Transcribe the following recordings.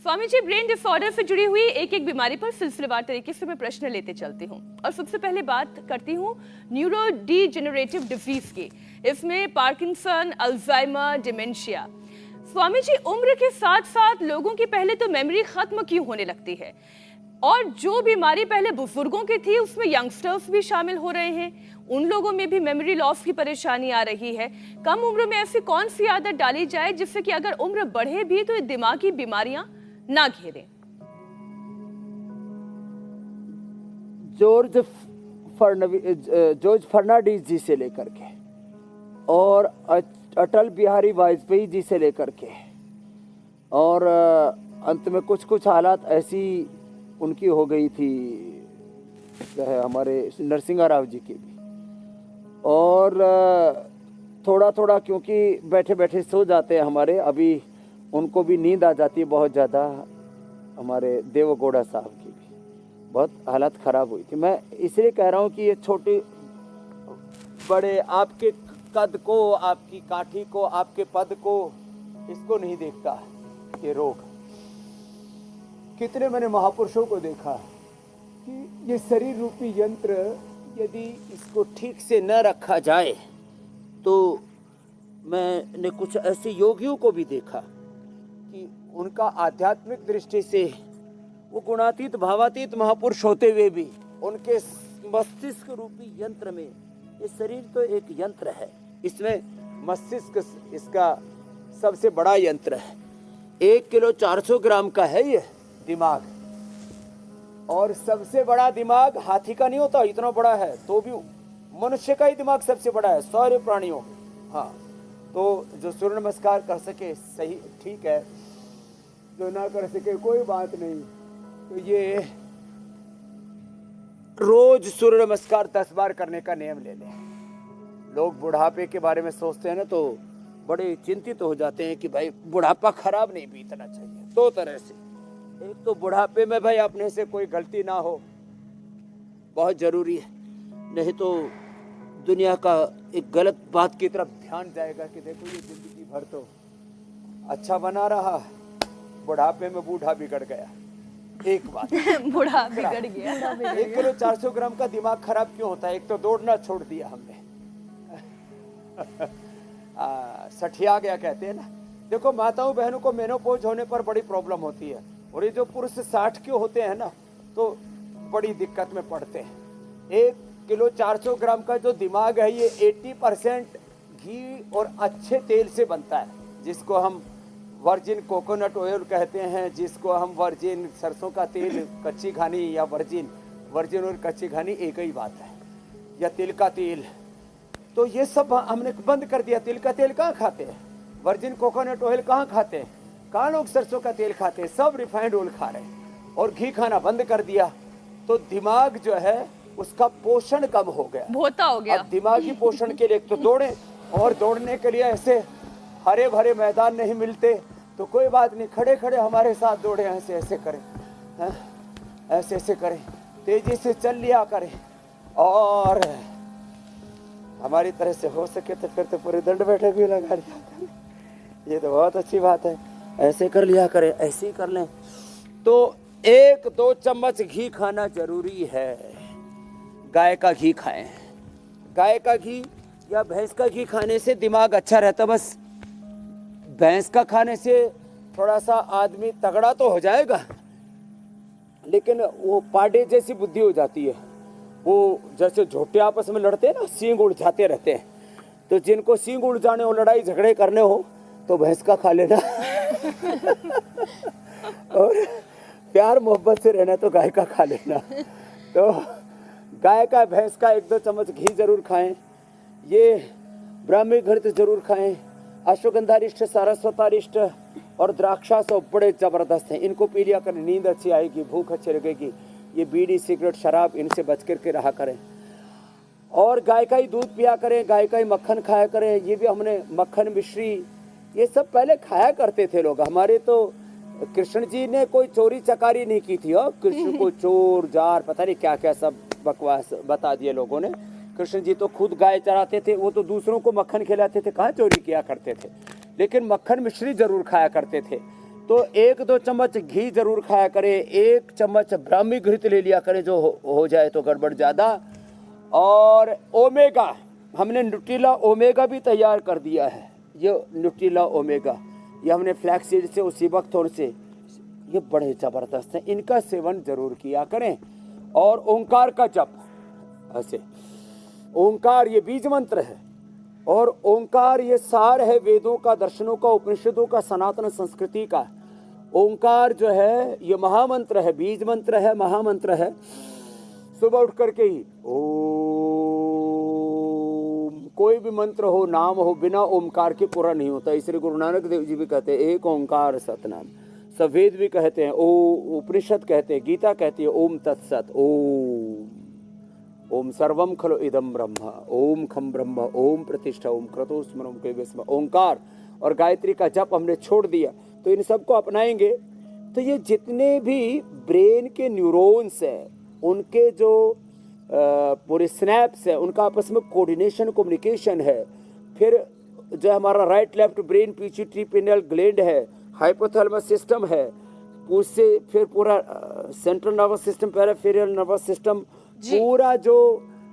Swami ji, brain disorder से जुड़ी हुई एक एक बीमारी पर सिलसिलेवार तरीके से मैं प्रश्न लेते चलती हूँ और सबसे पहले बात करती हूँ न्यूरो डिजेनरेटिव डिजीज की। इसमें Parkinson, Alzheimer, dementia. Swami ji, उम्र के साथ साथ लोगों की पहले तो मेमोरी खत्म क्यों होने लगती है, और जो बीमारी पहले बुजुर्गों की थी उसमें यंगस्टर्स भी शामिल हो रहे हैं, उन लोगों में भी मेमोरी लॉस की परेशानी आ रही है। कम उम्र में ऐसी कौन सी आदत डाली जाए जिससे कि अगर उम्र बढ़े भी तो ये दिमागी बीमारियां ना घेरें? जॉर्ज फर्नांडिस जी से लेकर के और अटल बिहारी वाजपेयी जी से लेकर के और अंत में कुछ कुछ हालात ऐसी उनकी हो गई थी, चाहे हमारे नरसिंह राव जी की भी। और थोड़ा थोड़ा क्योंकि बैठे बैठे सो जाते हैं हमारे, अभी उनको भी नींद आ जाती है बहुत ज़्यादा। हमारे देवगौड़ा साहब की भी बहुत हालत ख़राब हुई थी। मैं इसलिए कह रहा हूँ कि ये छोटे बड़े आपके कद को, आपकी काठी को, आपके पद को, इसको नहीं देखता ये रोग। कितने मैंने महापुरुषों को देखा कि ये शरीर रूपी यंत्र यदि इसको ठीक से न रखा जाए तो मैंने कुछ ऐसे योगियों को भी देखा कि उनका आध्यात्मिक दृष्टि से वो गुणातीत भावातीत महापुरुष होते हुए भी उनके मस्तिष्क रूपी यंत्र में, ये शरीर तो एक यंत्र है, इसमें मस्तिष्क इसका सबसे बड़ा यंत्र है। 1 किलो 400 ग्राम का है ये दिमाग, और सबसे बड़ा दिमाग हाथी का नहीं होता, इतना बड़ा है, तो भी मनुष्य का ही दिमाग सबसे बड़ा है सारे प्राणियों में। हाँ, तो जो सूर्य नमस्कार कर सके सही ठीक है, जो ना कर सके कोई बात नहीं। तो ये रोज सूर्य नमस्कार 10 बार करने का नियम ले लें। लोग बुढ़ापे के बारे में सोचते हैं ना तो बड़े चिंतित हो जाते हैं कि भाई बुढ़ापा खराब नहीं बीतना चाहिए। 2 तरह से, एक तो बुढ़ापे में भाई अपने से कोई गलती ना हो, बहुत जरूरी है, नहीं तो दुनिया का एक गलत बात की तरफ ध्यान जाएगा कि देखो ये जिंदगी भर तो अच्छा बना रहा, बुढ़ापे में बूढ़ा बिगड़ गया। एक बात बूढ़ा बिगड़ गया। 1 किलो 400 ग्राम का दिमाग खराब क्यों होता है? एक तो दौड़ना छोड़ दिया हमने सठिया गया कहते हैं ना। देखो माताओं बहनों को मेनोपॉज होने पर बड़ी प्रॉब्लम होती है, और ये जो पुरुष 60 के होते हैं ना तो बड़ी दिक्कत में पड़ते हैं। 1 किलो 400 ग्राम का जो दिमाग है ये 80% घी और अच्छे तेल से बनता है, जिसको हम वर्जिन कोकोनट ऑयल कहते हैं, जिसको हम वर्जिन सरसों का तेल, कच्ची घानी या वर्जिन और कच्ची घानी एक ही बात है, या तिल का तेल। तो ये सब हमने बंद कर दिया। तिल का तेल कहाँ खाते हैं, वर्जिन कोकोनट ऑयल कहाँ खाते हैं, कहाँ लोग सरसों का तेल खाते हैं, सब रिफाइंड ऑयल खा रहे हैं और घी खाना बंद कर दिया। तो दिमाग जो है उसका पोषण कम हो गया, भोता हो गया। अब दिमागी पोषण के लिए तो दौड़े, और दौड़ने के लिए ऐसे हरे भरे मैदान नहीं मिलते तो कोई बात नहीं, खड़े खड़े हमारे साथ दौड़े, ऐसे ऐसे करें, ऐसे ऐसे करें, तेजी से चल लिया करें, और हमारी तरह से हो सके तो फिर तो पूरे दंड बैठक भी लगा लिया करें। ये तो बहुत अच्छी बात है, ऐसे कर लिया करें, ऐसे ही कर लें। तो 1-2 चम्मच घी खाना जरूरी है। गाय का घी खाएं, गाय का घी या भैंस का घी खाने से दिमाग अच्छा रहता। बस भैंस का खाने से थोड़ा सा आदमी तगड़ा तो हो जाएगा, लेकिन वो पाडे जैसी बुद्धि हो जाती है। वो जैसे झोटे आपस में लड़ते हैं ना, सींग उड़ जाते रहते हैं। तो जिनको सींग उड़ जाने हो, लड़ाई झगड़े करने हो, तो भैंस का खा लेना और प्यार मोहब्बत से रहना तो गाय का खा लेना। तो गाय का, भैंस का 1-2 चम्मच घी जरूर खाएं। ये ब्राह्मी घृत जरूर खाएं। अश्वगंधारिष्ट, सारस्वतारिष्ट और द्राक्षा सब बड़े जबरदस्त हैं, इनको पी लिया करें, नींद अच्छी आएगी, भूख अच्छी लगेगी। ये बीड़ी, सिगरेट, शराब, इनसे बच करके रहा करें, और गाय का ही दूध पिया करें, गाय का ही मक्खन खाया करें। ये भी हमने मक्खन, मिश्री, ये सब पहले खाया करते थे लोग। हमारे तो कृष्ण जी ने कोई चोरी चकारी नहीं की थी, और कृष्ण को चोर जार पता नहीं क्या क्या सब बकवास बता दिए लोगों ने। कृष्ण जी तो खुद गाय चराते थे, वो तो दूसरों को मक्खन खिलाते थे, कहाँ चोरी किया करते थे। लेकिन मक्खन मिश्री जरूर खाया करते थे, तो 1-2 चम्मच घी जरूर खाया करें, 1 चम्मच ब्राह्मी घृत ले लिया करें जो हो जाए तो गड़बड़ ज़्यादा। और ओमेगा, हमने न्यूट्रिला ओमेगा भी तैयार कर दिया है। ये न्यूट्रिला ओमेगा ये हमने फ्लैक्सीड से, उसी वक्त थोड़े से, ये बड़े ज़बरदस्त हैं, इनका सेवन जरूर किया करें। और ओंकार का जप, ऐसे ओंकार ये बीज मंत्र है, और ओंकार ये सार है वेदों का, दर्शनों का, उपनिषदों का, सनातन संस्कृति का। ओंकार जो है ये महामंत्र है, बीज मंत्र है, महामंत्र है। सुबह उठ करके ही ओम, कोई भी मंत्र हो, नाम हो, बिना ओमकार के पूरा नहीं होता। इसलिए गुरु नानक देव जी भी कहते हैं एक ओंकार सतनाम। सब वेद भी कहते हैं, उपनिषद कहते हैं, गीता कहती है ओम तत्सत। ओम सर्वम खलु इदम ब्रह्म, ओम खम ब्रह्म, ओम प्रतिष्ठा, ओम क्रतो स्मरम के विस्म। ओंकार और गायत्री का जप हमने छोड़ दिया, तो इन सबको अपनाएंगे तो ये जितने भी ब्रेन के न्यूरॉन्स हैं, उनके जो पूरे स्नैप्स है, उनका आपस में कोऑर्डिनेशन, कम्युनिकेशन है। फिर जो हमारा right left brain, pituitary pineal gland है, हाइपोथैलेमस सिस्टम है, उससे फिर पूरा central nervous system, peripheral nervous system, पूरा जो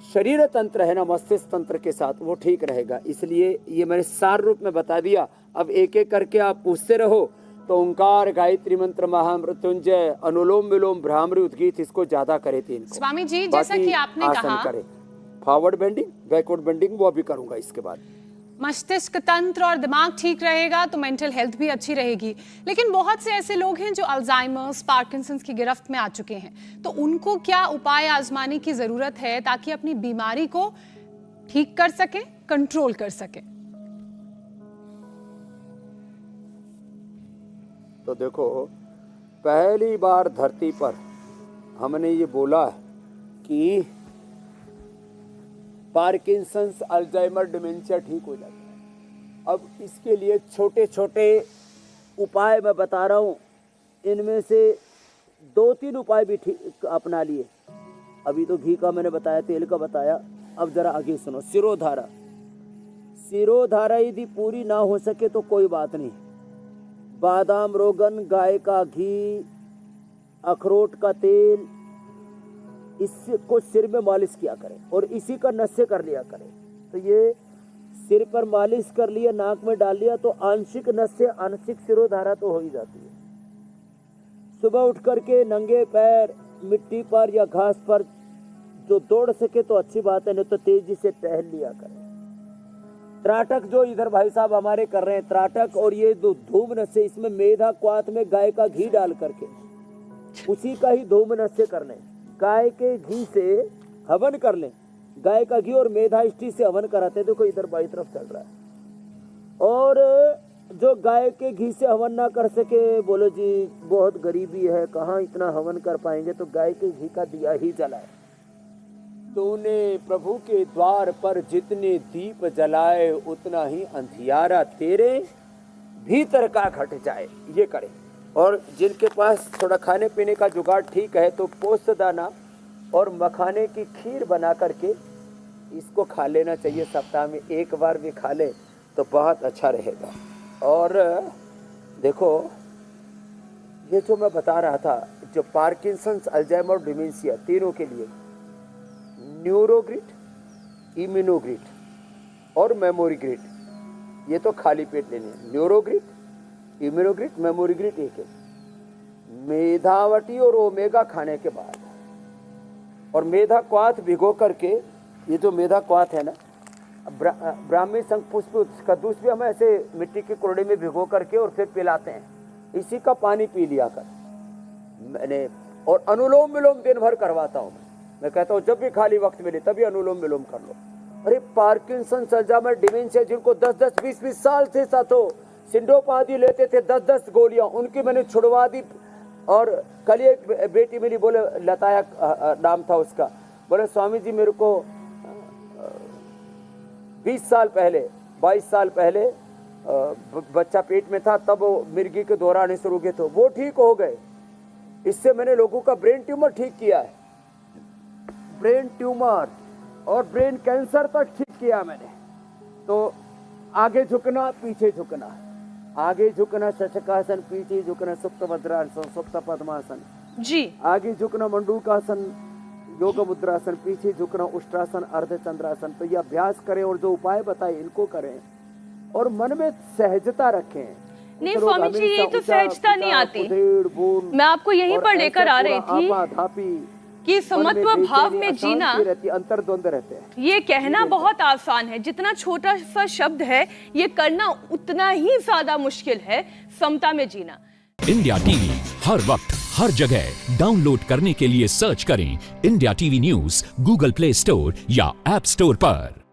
शरीर तंत्र है ना, मस्तिष्क तंत्र के साथ, वो ठीक रहेगा। इसलिए ये मैंने सार रूप में बता दिया। अब एक एक करके आप पूछते रहो। तो ओंकार, गायत्री मंत्र, महामृत्युंजय, अनुलोम विलोम, भ्रामरी, उद्गीत, इसको ज्यादा करे 3 को। स्वामी जी, जैसा कि आपने कहा, फॉरवर्ड बेंडिंग, बैकवर्ड बेंडिंग, वो भी करूंगा इसके बाद। मस्तिष्क तंत्र और दिमाग ठीक रहेगा तो मेंटल हेल्थ भी अच्छी रहेगी। लेकिन बहुत से ऐसे लोग हैं जो अल्जाइमर्स, पार्किंसंस की गिरफ्त में आ चुके हैं, तो उनको क्या उपाय आजमाने की जरूरत है ताकि अपनी बीमारी को ठीक कर सके, कंट्रोल कर सके? तो देखो, पहली बार धरती पर हमने ये बोला कि पार्किंसंस, अल्जाइमर, डिमेंशिया ठीक हो जाता है। अब इसके लिए छोटे छोटे उपाय मैं बता रहा हूँ, इनमें से 2-3 उपाय भी ठीक अपना लिए। अभी तो घी का मैंने बताया, तेल का बताया, अब जरा आगे सुनो। सिरोधारा, सिरोधारा यदि पूरी ना हो सके तो कोई बात नहीं, बादाम, रोगन, गाय का घी, अखरोट का तेल, इससे को सिर में मालिश किया करें और इसी का नशे कर लिया करें। तो ये सिर पर मालिश कर लिया, नाक में डाल लिया, तो आंशिक नशे, आंशिक सिरोधारा तो हो ही जाती है। सुबह उठ करके नंगे पैर मिट्टी पर या घास पर जो दौड़ सके तो अच्छी बात है, नहीं तो तेजी से टहल लिया करें। त्राटक जो इधर भाई साहब हमारे कर रहे हैं, त्राटक और ये दो धूम नशे, इसमें मेधा क्वाथ में गाय का घी डाल करके उसी का ही धूम नशे कर लें। गाय के घी से हवन कर लें, गाय का घी और मेधा इष्टि से हवन कराते हैं। देखो इधर बाई तरफ चल रहा है। और जो गाय के घी से हवन ना कर सके, बोलो जी बहुत गरीबी है, कहाँ इतना हवन कर पाएंगे, तो गाय के घी का दिया ही जलाए। तूने प्रभु के द्वार पर जितने दीप जलाए, उतना ही अंधियारा तेरे भीतर का घट जाए। ये करें। और जिनके पास थोड़ा खाने पीने का जुगाड़ ठीक है, तो पोस्त दाना और मखाने की खीर बना करके इसको खा लेना चाहिए। सप्ताह में 1 बार भी खा ले तो बहुत अच्छा रहेगा। और देखो, ये जो मैं बता रहा था, जो पार्किंसंस, अल्जाइमर, डिमेंशिया, तीनों के लिए न्यूरोग्रिट, इम्यूनोग्रिट और मेमोरीग्रिट, ये तो खाली पेट लेने। न्यूरोग्रिट, इम्यूनोग्रिट, मेमोरीग्रिट एक है। मेधावटी और ओमेगा खाने के बाद, और मेधा क्वाथ भिगो करके, ये जो मेधा क्वाथ है ना, ब्राह्मी शंख पुष्प कद्दूस भी हम ऐसे मिट्टी की कुरड़ी में भिगो करके और फिर पिलाते हैं। इसी का पानी पी लिया कर मैंने। और अनुलोम विलोम दिन भर करवाता हूँ मैं कहता हूँ जब भी खाली वक्त मिले तभी अनुलोम विलोम कर लो। अरे पार्किंसंस, अल्जाइमर, डिमेंशिया, जिनको 10-10, 20-20 साल से साथों सिंडोपाधी लेते थे 10-10 गोलियां, उनकी मैंने छुड़वा दी। और कल एक बेटी मेरी बोले, लताया नाम था उसका, बोले स्वामी जी मेरे को 20 साल पहले, 22 साल पहले बच्चा पेट में था, तब वो मिर्गी के दौरा आने शुरू हुए, तो वो ठीक हो गए। इससे मैंने लोगों का ब्रेन ट्यूमर ठीक किया है, ब्रेन ट्यूमर और ब्रेन कैंसर तक ठीक किया मैंने। तो आगे झुकना, पीछे झुकना, आगे झुकना शशकासन, पीछे झुकना सुप्त वज्रासन, सुप्त पद्मासन, जी, आगे झुकना मंडूकासन, योग मुद्रासन, पीछे झुकना उष्ट्रासन, अर्धचंद्रासन। तो ये अभ्यास करें और जो उपाय बताए इनको करें और मन में सहजता रखें। नहीं स्वामी जी, ये तो सहजता नहीं आती। मैं आपको यहीं पर लेकर आ रही थी कि समत्व भाव में जीना, अंतर्द्वंद रहते हैं। ये कहना बहुत आसान है, जितना छोटा सा शब्द है ये करना उतना ही ज्यादा मुश्किल है, समता में जीना। इंडिया टीवी हर वक्त हर जगह डाउनलोड करने के लिए सर्च करें India TV news Google play store या ऐप स्टोर पर।